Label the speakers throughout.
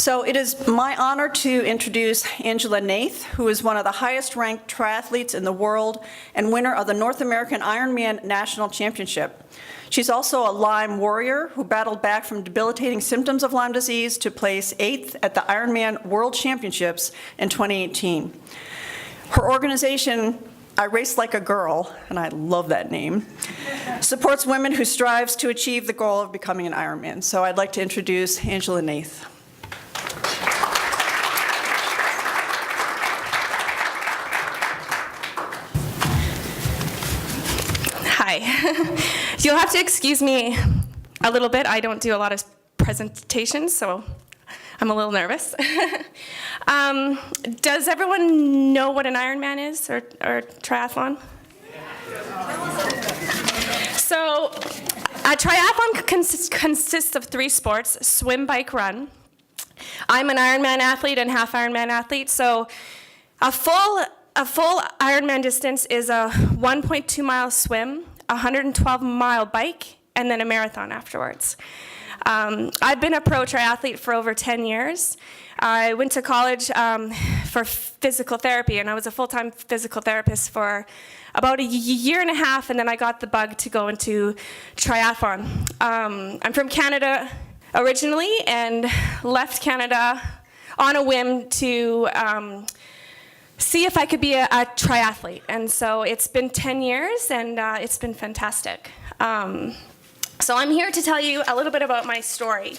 Speaker 1: So it is my honor to introduce Angela Naeth, who is one of the highest-ranked triathletes in the world and winner of the North American Ironman National Championship. She's also a Lyme warrior who battled back from debilitating symptoms of Lyme disease to place 8th at the Ironman World Championships in 2018. Her organization, I Race Like a Girl, and I love that name, supports women who strives to achieve the goal of becoming an Ironman. So I'd like to introduce Angela Naeth.
Speaker 2: Hi. You'll have to excuse me a little bit. I don't do a lot of presentations, so I'm a little nervous. Does everyone know what an Ironman is, or triathlon? So a triathlon consists of 3 sports: swim, bike, run. I'm an Ironman athlete and half Ironman athlete, so a full Ironman distance is a 1.2 mile swim, a 112-mile bike, and then a marathon afterwards. I've been a pro triathlete for over 10 years. I went to college for physical therapy, and I was a full-time physical therapist for about a year and a half, and then I got the bug to go into triathlon. I'm from Canada originally and left Canada on a whim to see if I could be a triathlete. And so it's been 10 years, and it's been fantastic. So I'm here to tell you a little bit about my story.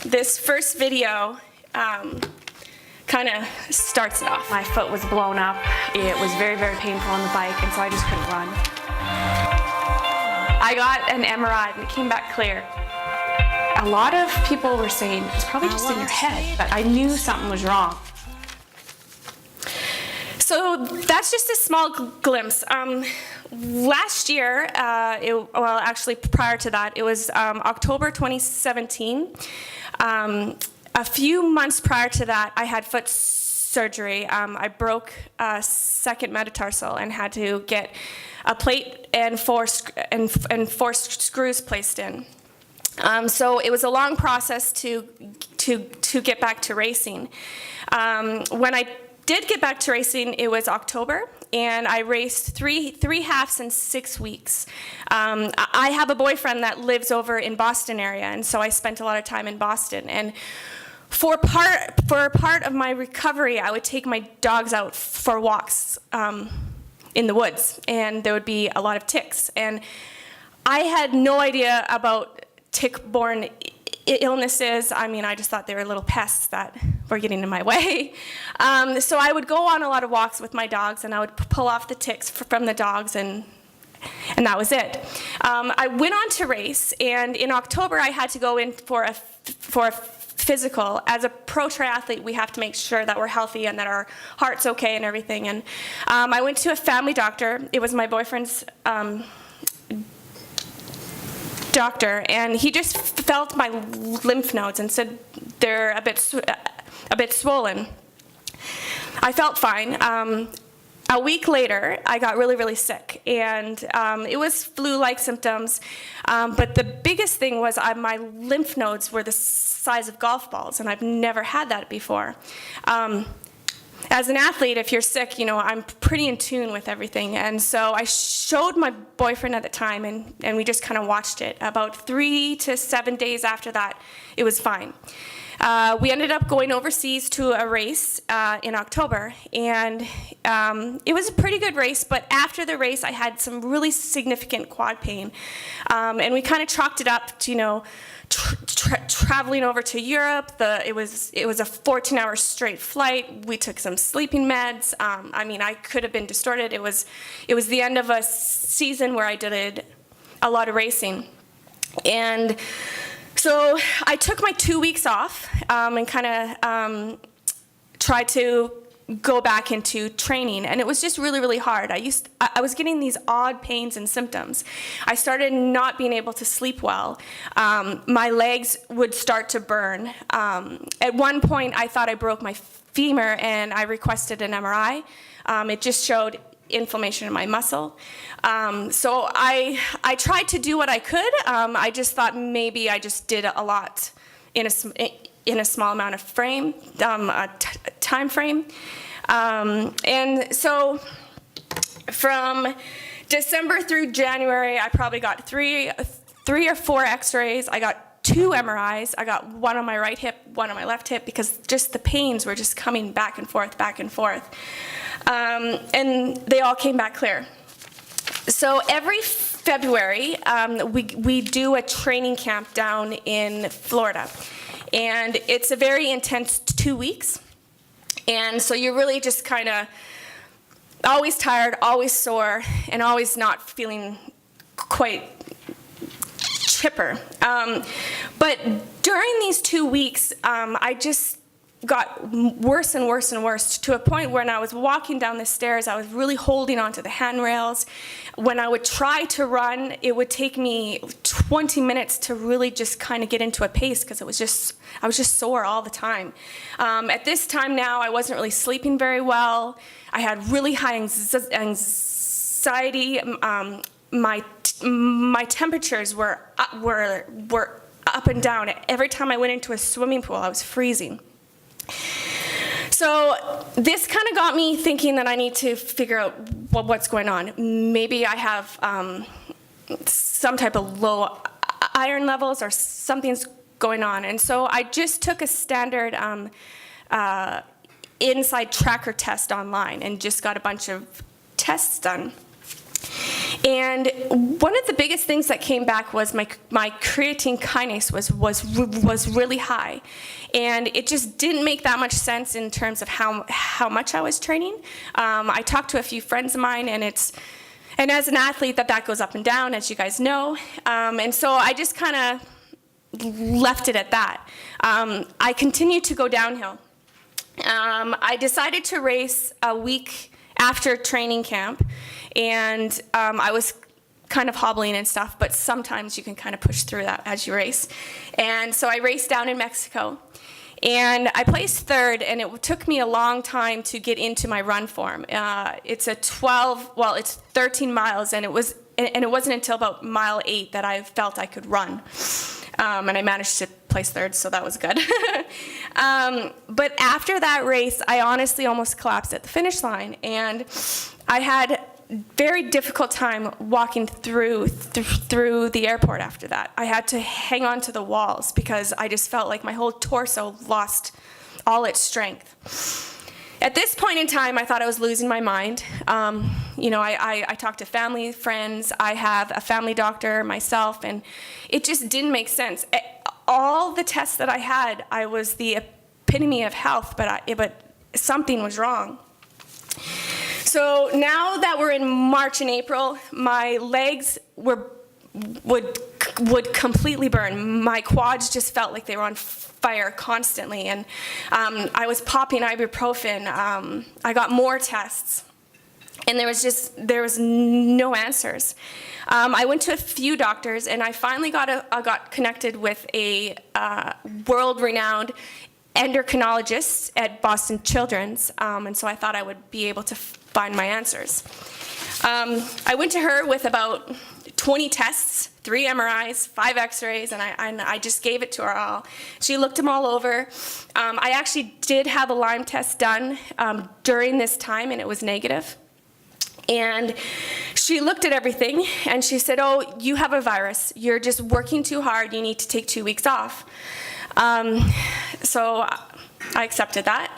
Speaker 2: This first video kind of starts it off. My foot was blown up. It was very, very painful on the bike, and so I just couldn't run. I got an MRI, and it came back clear. A lot of people were saying, it's probably just in your head, but I knew something was wrong. So that's just a small glimpse. Last year, well, actually prior to that, it was October 2017. A few months prior to that, I had foot surgery. I broke a second metatarsal and had to get a plate and four screws placed in. So it was a long process to get back to racing. When I did get back to racing, it was October, and I raced three halves in 6 weeks. I have a boyfriend that lives over in Boston area, and so I spent a lot of time in Boston. And for part of my recovery, I would take my dogs out for walks in the woods, and there would be a lot of ticks. And I had no idea about tick-borne illnesses. I mean, I just thought they were little pests that were getting in my way. So I would go on a lot of walks with my dogs, and I would pull off the ticks from the dogs, and that was it. I went on to race, and in October I had to go in for a physical. As a pro triathlete, we have to make sure that we're healthy and that our heart's okay and everything. And I went to a family doctor. It was my boyfriend's doctor, and he just felt my lymph nodes and said they're a bit swollen. I felt fine. A week later, I got really, really sick, and it was flu-like symptoms, but the biggest thing was my lymph nodes were the size of golf balls, and I've never had that before. As an athlete, if you're sick, you know, I'm pretty in tune with everything. And so I showed my boyfriend at the time, and we just kind of watched it. About 3 to 7 days after that, it was fine. We ended up going overseas to a race in October, and it was a pretty good race, but after the race, I had some really significant quad pain. And we kind of chalked it up to, you know, traveling over to Europe. It was a 14-hour straight flight. We took some sleeping meds. I mean, I could have been distorted. It was the end of a season where I did a lot of racing, and so I took my 2 weeks off and kind of tried to go back into training, and it was just really, really hard. I was getting these odd pains and symptoms. I started not being able to sleep well. My legs would start to burn. At one point, I thought I broke my femur, and I requested an MRI. It just showed inflammation in my muscle. So I tried to do what I could. I just thought maybe I just did a lot in in a small amount of time frame. And so from December through January, I probably got three or four x-rays. I got 2 MRIs. I got one on my right hip, one on my left hip, because just the pains were just coming back and forth, back and forth. And they all came back clear. So every February, we do a training camp down in Florida. And it's a very intense 2 weeks. And so you're really just kind of always tired, always sore, and always not feeling quite chipper. But during these 2 weeks, I just got worse and worse and worse, to a point where when I was walking down the stairs, I was really holding onto the handrails. When I would try to run, it would take me 20 minutes to really just kind of get into a pace, because I was just sore all the time. At this time now, I wasn't really sleeping very well. I had really high anxiety. My temperatures were up and down. Every time I went into a swimming pool, I was freezing. So this kind of got me thinking that I need to figure out what's going on. Maybe I have some type of low iron levels, or something's going on. And so I just took a standard inside tracker test online and just got a bunch of tests done. And one of the biggest things that came back was my creatine kinase was really high, and it just didn't make that much sense in terms of how much I was training. I talked to a few friends of mine, and as an athlete, that goes up and down, as you guys know, and so I just kind of left it at that. I continued to go downhill. I decided to race a week after training camp, and I was kind of hobbling and stuff, but sometimes you can kind of push through that as you race. And so I raced down in Mexico, and I placed third, and it took me a long time to get into my run form. It's 13 miles, and it wasn't until about mile 8 that I felt I could run. And I managed to place third, so that was good. But after that race, I honestly almost collapsed at the finish line, and I had very difficult time walking through the airport after that. I had to hang on to the walls because I just felt like my whole torso lost all its strength. At this point in time, I thought I was losing my mind. I talked to family, friends. I have a family doctor myself, and it just didn't make sense. All the tests that I had, I was the epitome of health, but something was wrong. So now that we're in March and April, my legs would completely burn. My quads just felt like they were on fire constantly, and I was popping ibuprofen. I got more tests, and there was no answers. I went to a few doctors, and I finally got connected with a world-renowned endocrinologist at Boston Children's, and so I thought I would be able to find my answers. I went to her with about 20 tests, 3 MRIs, 5 x-rays, and I just gave it to her all. She looked them all over. I actually did have a Lyme test done during this time, and it was negative. And she looked at everything, and she said, "Oh, you have a virus. You're just working too hard. You need to take 2 weeks off." So I accepted that.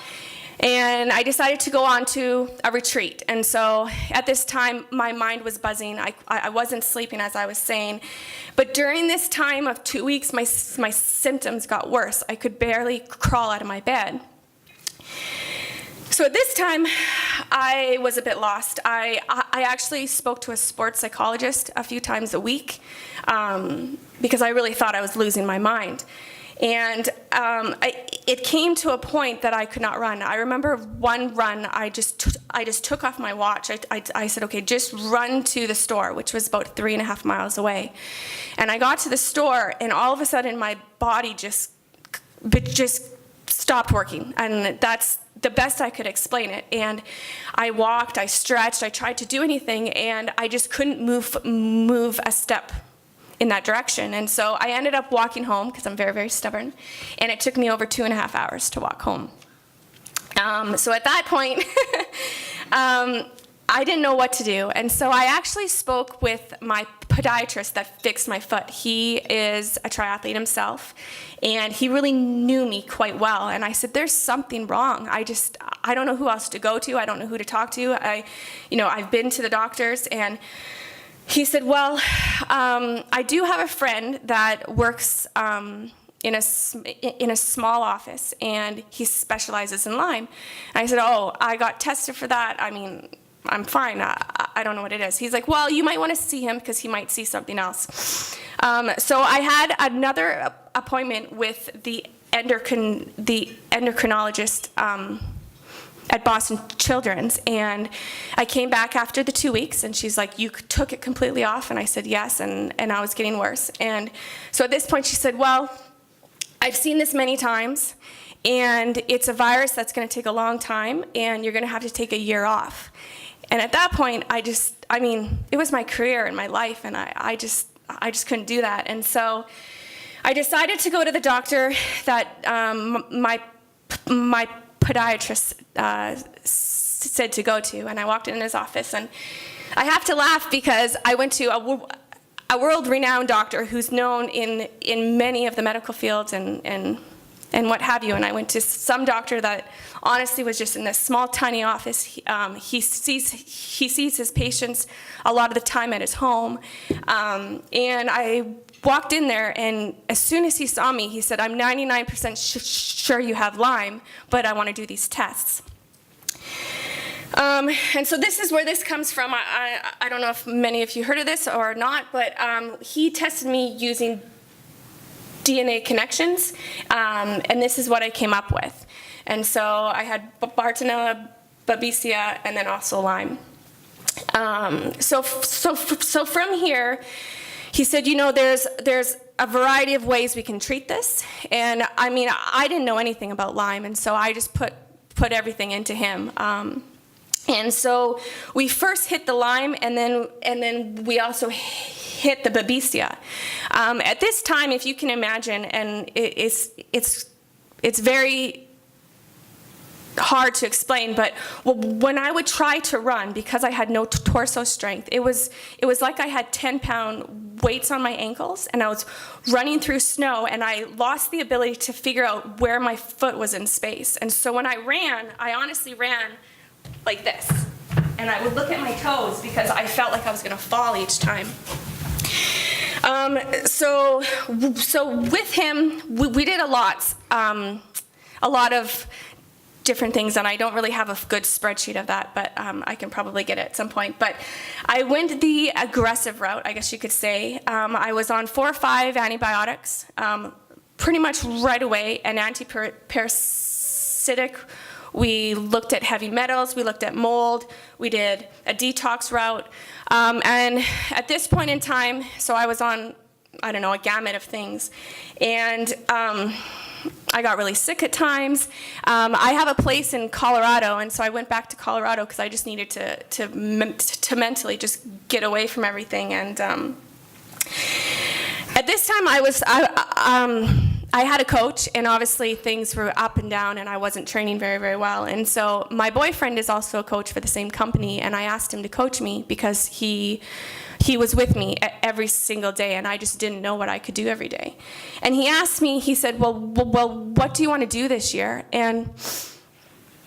Speaker 2: And I decided to go on to a retreat. And so at this time, my mind was buzzing. I wasn't sleeping, as I was saying. But during this time of 2 weeks, my symptoms got worse. I could barely crawl out of my bed. So at this time, I was a bit lost. I actually spoke to a sports psychologist a few times a week because I really thought I was losing my mind. And it came to a point that I could not run. I remember one run, I just took off my watch. I said, okay, just run to the store, which was about 3.5 miles away. And I got to the store, and all of a sudden my body just stopped working. And that's the best I could explain it. And I walked, I stretched, I tried to do anything, and I just couldn't move a step. in that direction. And so I ended up walking home because I'm very, very stubborn, and it took me over 2.5 hours to walk home. So at that point, I didn't know what to do, and so I actually spoke with my podiatrist that fixed my foot. He is a triathlete himself, and he really knew me quite well. And I said, "There's something wrong. I don't know who else to go to. I don't know who to talk to. I've been to the doctors." And he said, "Well, I do have a friend that works in a small office, and he specializes in Lyme." And I said, "Oh, I got tested for that. I mean, I'm fine. I don't know what it is." He's like, "Well, you might want to see him because he might see something else." So I had another appointment with the endocrinologist at Boston Children's, and I came back after the 2 weeks, and she's like, "You took it completely off?" And I said, "Yes," and I was getting worse. And so at this point she said, "Well, I've seen this many times, and it's a virus that's going to take a long time, and you're going to have to take a year off." And at that point, it was my career and my life, and I just couldn't do that. And so I decided to go to the doctor that my podiatrist said to go to, and I walked in his office, and I have to laugh because I went to a world-renowned doctor who's known in many of the medical fields and what have you, and I went to some doctor that honestly was just in this small, tiny office. He sees his patients a lot of the time at his home, and I walked in there, and as soon as he saw me, he said, "I'm 99% sure you have Lyme, but I want to do these tests." And so this is where this comes from. I don't know if many of you heard of this or not, but he tested me using DNA connections, and this is what I came up with. And so I had Bartonella, Babesia, and then also Lyme. So from here, he said, there's a variety of ways we can treat this. And I didn't know anything about Lyme, and so I just put everything into him. And so we first hit the Lyme, and then we also hit the Babesia. At this time, if you can imagine, and it's very hard to explain, but when I would try to run, because I had no torso strength, it was like I had 10-pound weights on my ankles, and I was running through snow, and I lost the ability to figure out where my foot was in space. And so when I ran, I honestly ran like this, and I would look at my toes because I felt like I was going to fall each time. So with him, we did a lot of different things, and I don't really have a good spreadsheet of that, but I can probably get it at some point. But I went the aggressive route, I guess you could say. I was on 4 or 5 antibiotics, pretty much right away, an antiparasitic. We looked at heavy metals, we looked at mold, we did a detox route. And at this point in time, so I was on, a gamut of things. And I got really sick at times. I have a place in Colorado, and so I went back to Colorado because I just needed to mentally just get away from everything. And at this time, I had a coach, and obviously things were up and down, and I wasn't training very, very well. And so my boyfriend is also a coach for the same company, and I asked him to coach me because he was with me every single day, and I just didn't know what I could do every day. And he asked me, he said, well, what do you want to do this year? And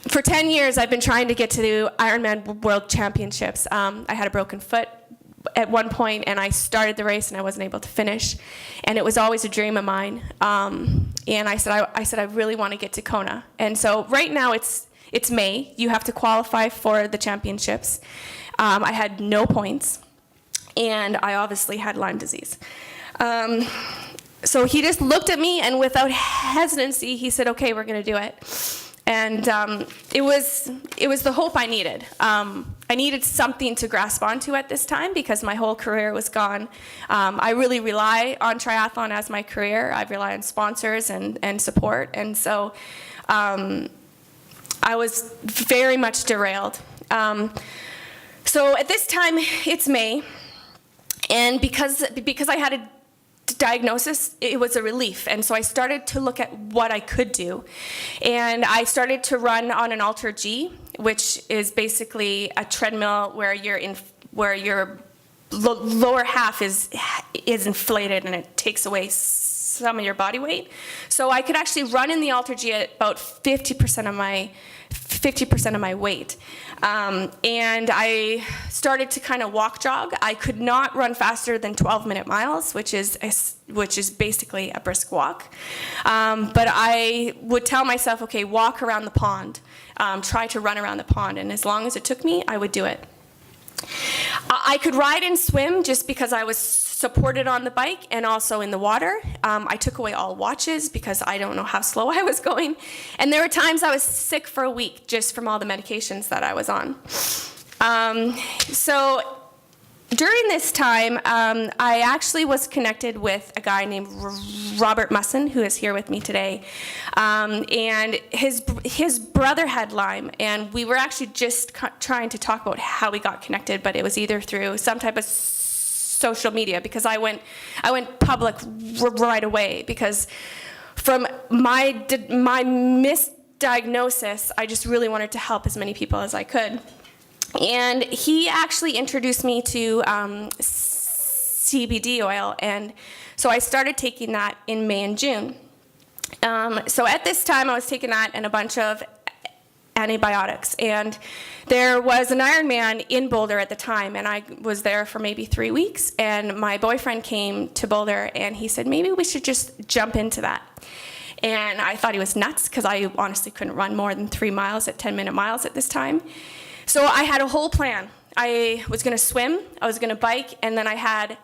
Speaker 2: for 10 years, I've been trying to get to the Ironman World Championships. I had a broken foot at one point, and I started the race, and I wasn't able to finish. And it was always a dream of mine. And I said, I really want to get to Kona. And so right now, it's May. You have to qualify for the championships. I had no points, and I obviously had Lyme disease. So he just looked at me, and without hesitancy, he said, "Okay, we're going to do it." And it was the hope I needed. I needed something to grasp onto at this time because my whole career was gone. I really rely on triathlon as my career. I rely on sponsors and support. And so I was very much derailed. So at this time, it's May. And because I had a diagnosis, it was a relief. And so I started to look at what I could do. And I started to run on an Alter G, which is basically a treadmill where your lower half is inflated and it takes away some of your body weight. So I could actually run in the Alter G at about 50% of my weight. And I started to kind of walk jog. I could not run faster than 12-minute miles, which is basically a brisk walk. But I would tell myself, okay, walk around the pond, try to run around the pond, and as long as it took me, I would do it. I could ride and swim just because I was supported on the bike and also in the water. I took away all watches because I don't know how slow I was going. And there were times I was sick for a week just from all the medications that I was on. So during this time, I actually was connected with a guy named Robert Musson, who is here with me today. And his brother had Lyme, and we were actually just trying to talk about how we got connected, but it was either through some type of social media, because I went public right away, because from my misdiagnosis, I just really wanted to help as many people as I could. And he actually introduced me to CBD oil, and so I started taking that in May and June. So at this time, I was taking that and a bunch of antibiotics, and there was an Ironman in Boulder at the time, and I was there for maybe 3 weeks, and my boyfriend came to Boulder, and he said, maybe we should just jump into that. And I thought he was nuts, because I honestly couldn't run more than 3 miles at 10-minute miles at this time. So I had a whole plan. I was going to swim, I was going to bike, and then I had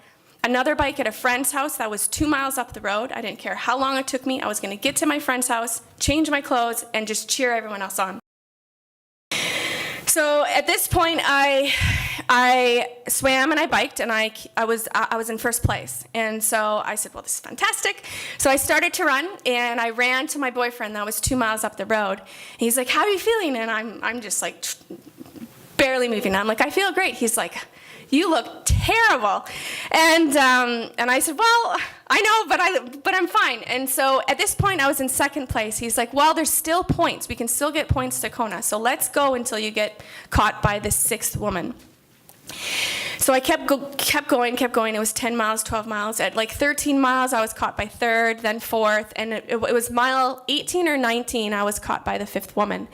Speaker 2: another bike at a friend's house that was 2 miles up the road. I didn't care how long it took me. I was going to get to my friend's house, change my clothes, and just cheer everyone else on. So at this point, I swam and I biked, and I was in first place. And so I said, well, this is fantastic. So I started to run, and I ran to my boyfriend that was 2 miles up the road. And he's like, how are you feeling? And I'm just like barely moving. I'm like, I feel great. He's like, you look terrible. And I said, well, I know, but I'm fine. And so at this point, I was in second place. He's like, well, there's still points. We can still get points to Kona. So let's go until you get caught by the 6th woman. So I kept going. It was 10 miles, 12 miles. At like 13 miles, I was caught by 3rd, then 4th. And it was mile 18 or 19, I was caught by the 5th woman.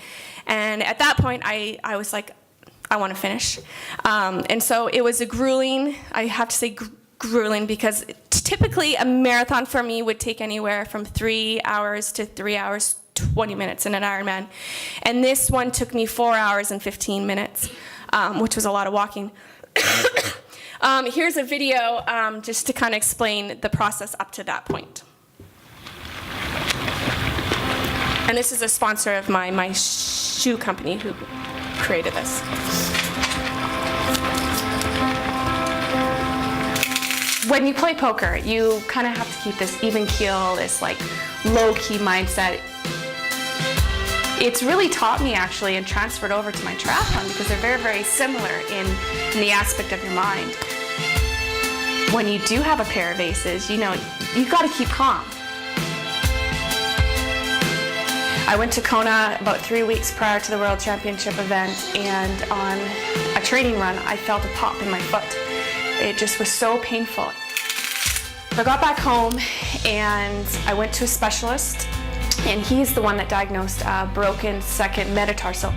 Speaker 2: And at that point, I was like, I want to finish. And so it was a grueling, I have to say grueling, because typically a marathon for me would take anywhere from 3 hours to 3 hours, 20 minutes in an Ironman. And this one took me 4 hours and 15 minutes, which was a lot of walking. Here's a video just to kind of explain the process up to that point. And this is a sponsor of my shoe company who created this. When you play poker, you kind of have to keep this even keel, this like low-key mindset. It's really taught me actually and transferred over to my triathlon, because they're very, very similar in the aspect of your mind. When you do have a pair of aces, you know, you've got to keep calm. I went to Kona about 3 weeks prior to the World Championship event, and on a training run, I felt a pop in my foot. It just was so painful. I got back home, and I went to a specialist, and he's the one that diagnosed a broken second metatarsal.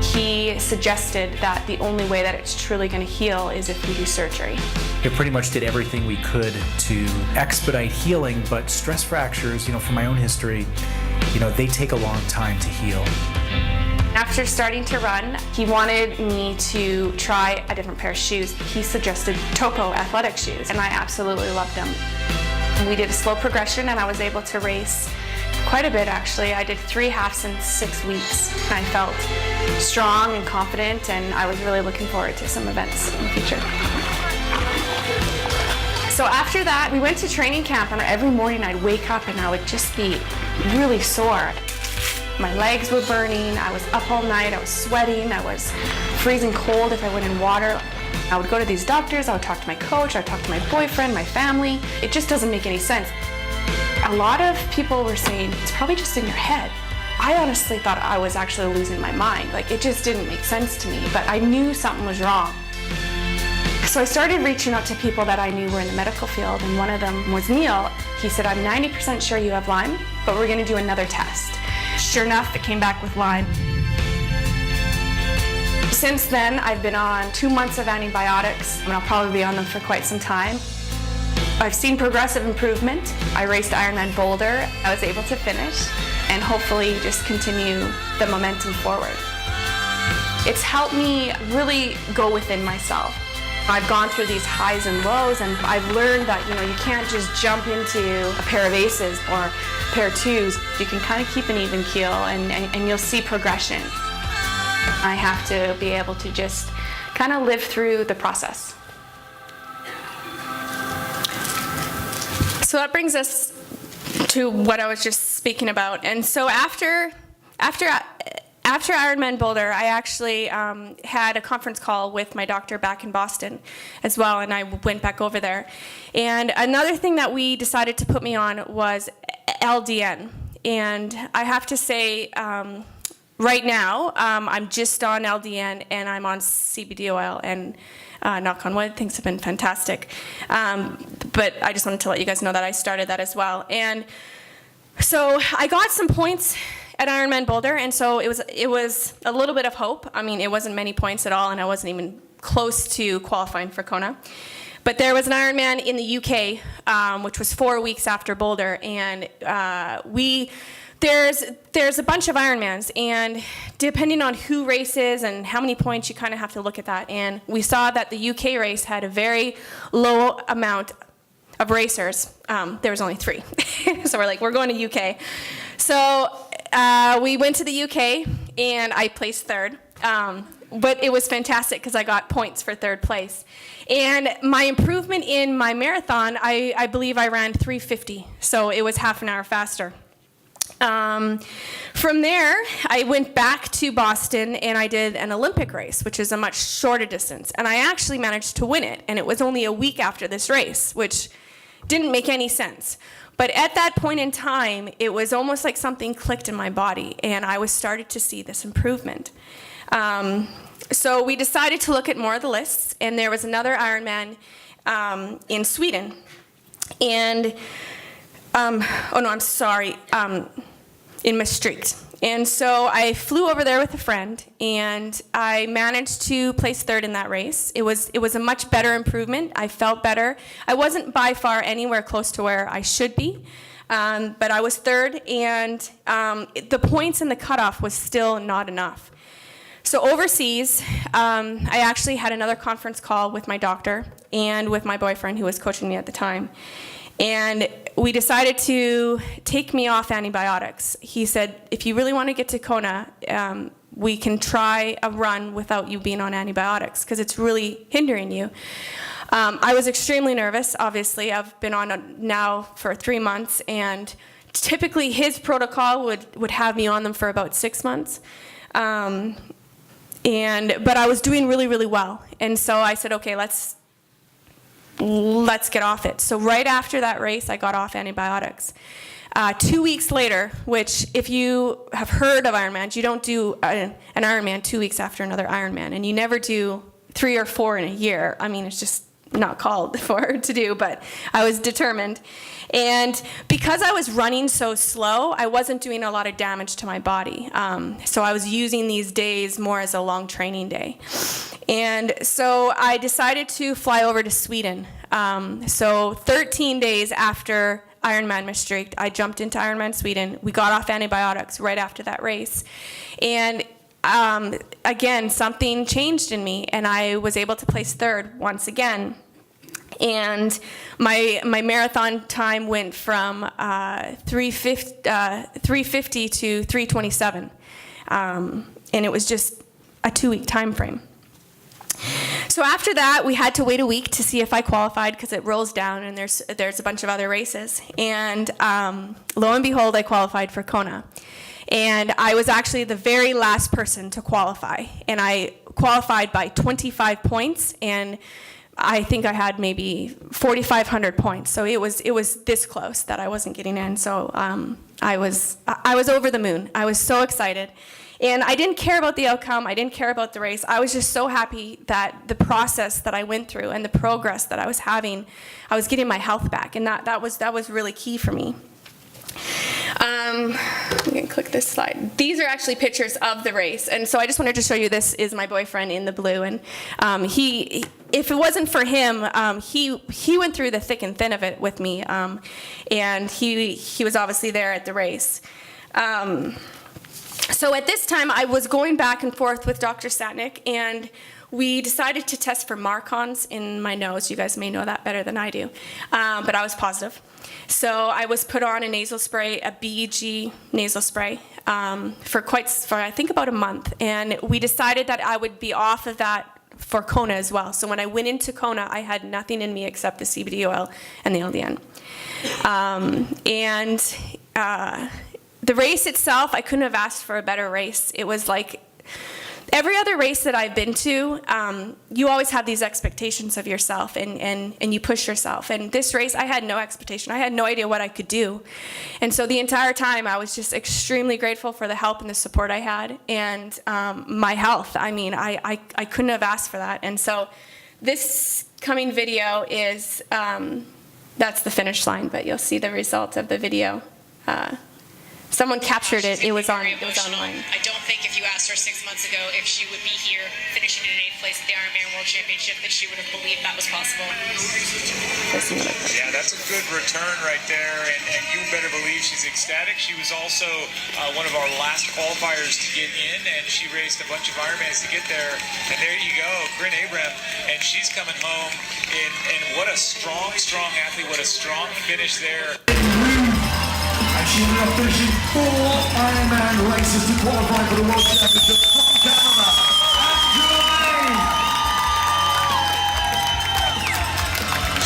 Speaker 2: He suggested that the only way that it's truly going to heal is if we do surgery.
Speaker 3: We pretty much did everything we could to expedite healing, but stress fractures, from my own history, they take a long time to heal.
Speaker 2: After starting to run, he wanted me to try a different pair of shoes. He suggested Topo athletic shoes, and I absolutely loved them. We did a slow progression, and I was able to race quite a bit, actually. I did 3 halves in 6 weeks. I felt strong and confident, and I was really looking forward to some events in the future. So after that, we went to training camp, and every morning I'd wake up and I would just be really sore. My legs were burning, I was up all night, I was sweating, I was freezing cold if I went in water. I would go to these doctors, I would talk to my coach, I would talk to my boyfriend, my family. It just doesn't make any sense. A lot of people were saying, it's probably just in your head. I honestly thought I was actually losing my mind. Like, it just didn't make sense to me, but I knew something was wrong. So I started reaching out to people that I knew were in the medical field, and one of them was Neil. He said, I'm 90% sure you have Lyme, but we're gonna do another test. Sure enough, it came back with Lyme. Since then, I've been on 2 months of antibiotics, and I'll probably be on them for quite some time. I've seen progressive improvement. I raced Ironman Boulder. I was able to finish and hopefully just continue the momentum forward. It's helped me really go within myself. I've gone through these highs and lows, and I've learned that, you can't just jump into a pair of aces or a pair of twos. You can kind of keep an even keel, and you'll see progression. I have to be able to just kind of live through the process. So that brings us to what I was just speaking about. And so after Ironman Boulder, I actually had a conference call with my doctor back in Boston as well, and I went back over there. And another thing that we decided to put me on was LDN. And I have to say, right now, I'm just on LDN, and I'm on CBD oil, and knock on wood, things have been fantastic. But I just wanted to let you guys know that I started that as well. And so I got some points at Ironman Boulder, and so it was a little bit of hope. I mean, it wasn't many points at all, and I wasn't even close to qualifying for Kona. But there was an Ironman in the UK, which was 4 weeks after Boulder, and there's a bunch of Ironmans, and depending on who races and how many points, you kind of have to look at that. And we saw that the UK race had a very low amount of racers. There was only 3. So we're like, we're going to UK. So we went to the UK, and I placed 3rd. But it was fantastic because I got points for 3rd place. And my improvement in my marathon, I believe I ran 3:50. So it was half an hour faster. From there, I went back to Boston, and I did an Olympic race, which is a much shorter distance. And I actually managed to win it, and it was only a week after this race, which didn't make any sense. But at that point in time, it was almost like something clicked in my body, and I was started to see this improvement. So we decided to look at more of the lists, and there was another Ironman in Sweden. And in Maastricht. And so I flew over there with a friend, and I managed to place 3rd in that race. It was a much better improvement. I felt better. I wasn't by far anywhere close to where I should be, but I was 3rd, and the points in the cutoff was still not enough. So overseas, I actually had another conference call with my doctor and with my boyfriend who was coaching me at the time. And we decided to take me off antibiotics. He said, if you really want to get to Kona, we can try a run without you being on antibiotics, because it's really hindering you. I was extremely nervous, obviously. I've been on now for 3 months, and typically his protocol would have me on them for about 6 months. But I was doing really, really well. And so I said, okay, let's get off it. So right after that race, I got off antibiotics. 2 weeks later, which if you have heard of Ironmans, you don't do an Ironman 2 weeks after another Ironman, and you never do 3 or 4 in a year. I mean, it's just not called for to do, but I was determined. And because I was running so slow, I wasn't doing a lot of damage to my body. So I was using these days more as a long training day. And so I decided to fly over to Sweden. So 13 days after Ironman Maastricht, I jumped into Ironman Sweden. We got off antibiotics right after that race. And again, something changed in me, and I was able to place 3rd once again. And my marathon time went from 350 to 327. And it was just a 2-week time frame. So after that, we had to wait a week to see if I qualified, because it rolls down and there's a bunch of other races. And lo and behold, I qualified for Kona. And I was actually the very last person to qualify. And I qualified by 25 points, and I think I had maybe 4,500 points. So it was this close that I wasn't getting in. So I was over the moon. I was so excited. And I didn't care about the outcome. I didn't care about the race. I was just so happy that the process that I went through and the progress that I was having, I was getting my health back. And that was really key for me. I'm going to click this slide. These are actually pictures of the race. And so I just wanted to show you, this is my boyfriend in the blue. And if it wasn't for him, he went through the thick and thin of it with me. And he was obviously there at the race. So at this time, I was going back and forth with Dr. Satnick, and we decided to test for Marcons in my nose. You guys may know that better than I do. But I was positive. So I was put on a nasal spray, a BEG nasal spray, for I think about a month. And we decided that I would be off of that for Kona as well. So when I went into Kona, I had nothing in me except the CBD oil and the LDN. The race itself, I couldn't have asked for a better race. It was like every other race that I've been to, you always have these expectations of yourself, and you push yourself. And this race, I had no expectation. I had no idea what I could do. And so the entire time, I was just extremely grateful for the help and the support I had, and my health. I mean, I couldn't have asked for that. And so this coming video is, that's the finish line, but you'll see the result of the video. Someone captured it. It was online.
Speaker 4: I don't think if you asked her 6 months ago if she would be here finishing in 8th place at the Ironman World Championship, that she would have believed that was possible.
Speaker 5: Yeah, that's a good return right there, and you better believe she's ecstatic. She was also one of our last qualifiers to get in, and she raced a bunch of Ironmans to get there. And there you go, Corinne Abram, and she's coming home. And what a strong athlete, what a strong finish there.
Speaker 6: And she ended up finishing 4 Ironman races to qualify for the World Championship from Canada.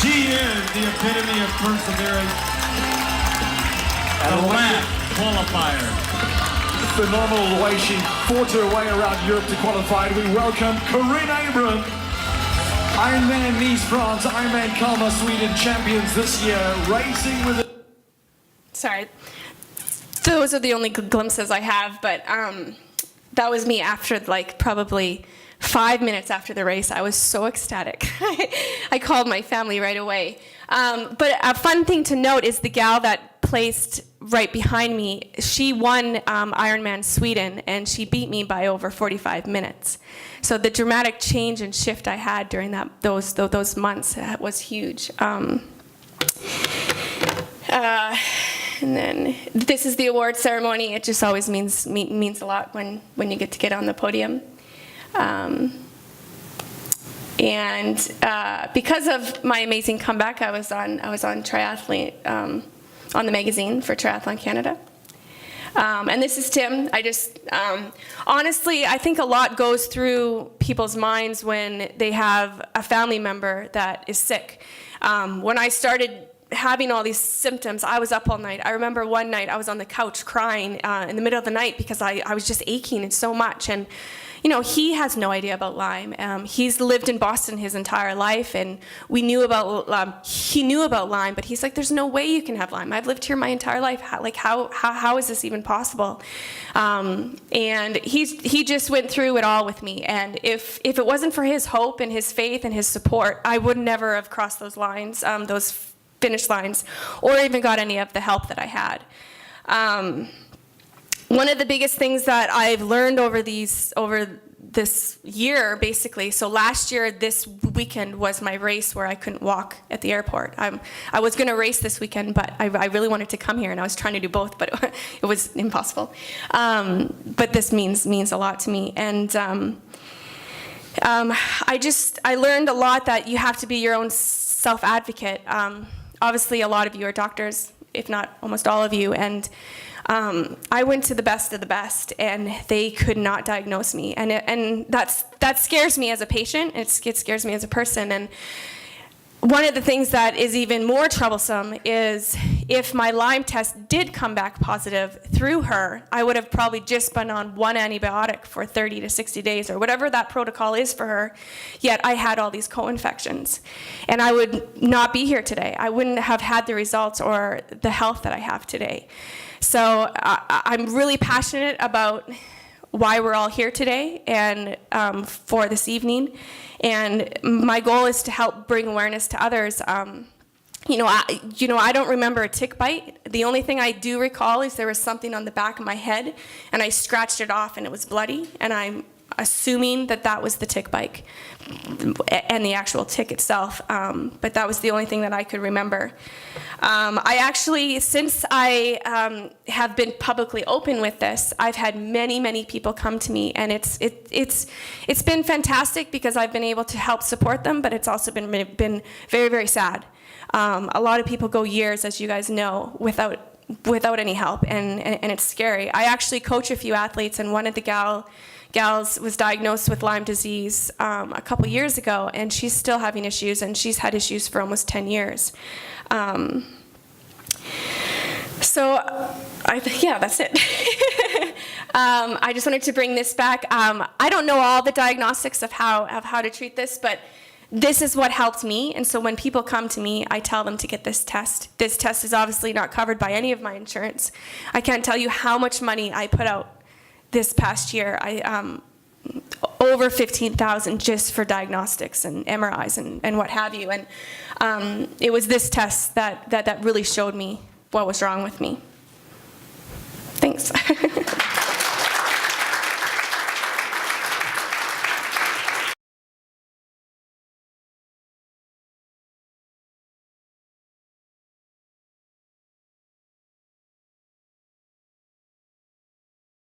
Speaker 6: She is the epitome of perseverance and a last qualifier. Phenomenal the way she fought her way around Europe to qualify. We welcome Corinne Abram, Ironman Nice, France, Ironman Kalmar, Sweden champions this year, racing with a...
Speaker 2: Sorry. Those are the only glimpses I have, but that was me after, like, probably 5 minutes after the race. I was so ecstatic. I called my family right away. But a fun thing to note is the gal that placed right behind me, she won Ironman Sweden, and she beat me by over 45 minutes. So the dramatic change and shift I had during those months was huge. And then this is the award ceremony. It just always means a lot when you get on the podium. Because of my amazing comeback, I was on triathlete on the magazine for Triathlon Canada. And this is Tim. Honestly, I think a lot goes through people's minds when they have a family member that is sick. When I started having all these symptoms, I was up all night. I remember one night I was on the couch crying in the middle of the night because I was just aching and so much. And you know, he has no idea about Lyme. He's lived in Boston his entire life, and he knew about Lyme, but he's like, there's no way you can have Lyme. I've lived here my entire life. How is this even possible? And he just went through it all with me. And if it wasn't for his hope and his faith and his support, I would never have crossed those lines, those finish lines, or even got any of the help that I had. One of the biggest things that I've learned over this year, basically, so last year, this weekend was my race where I couldn't walk at the airport. I was going to race this weekend, but I really wanted to come here, and I was trying to do both, but it was impossible. But this means a lot to me, and I learned a lot that you have to be your own self-advocate. Obviously, a lot of you are doctors, if not almost all of you, and I went to the best of the best, and they could not diagnose me, and that scares me as a patient. It scares me as a person, and one of the things that is even more troublesome is if my Lyme test did come back positive through her, I would have probably just been on one antibiotic for 30 to 60 days or whatever that protocol is for her, yet I had all these co-infections. And I would not be here today. I wouldn't have had the results or the health that I have today. So I'm really passionate about why we're all here today and for this evening. And my goal is to help bring awareness to others. I don't remember a tick bite. The only thing I do recall is there was something on the back of my head, and I scratched it off, and it was bloody. And I'm assuming that that was the tick bite and the actual tick itself. But that was the only thing that I could remember. I actually, since I have been publicly open with this, I've had many, many people come to me, and it's been fantastic because I've been able to help support them, but it's also been very, very sad. A lot of people go years, as you guys know, without any help, and it's scary. I actually coach a few athletes, and one of the gals was diagnosed with Lyme disease a couple years ago, and she's still having issues, and she's had issues for almost 10 years. That's it. I just wanted to bring this back. I don't know all the diagnostics of how to treat this, but this is what helped me, and so when people come to me, I tell them to get this test. This test is obviously not covered by any of my insurance. I can't tell you how much money I put out this past year. Over $15,000 just for diagnostics and MRIs and what have you. And it was this test that really showed me what was wrong with me. Thanks.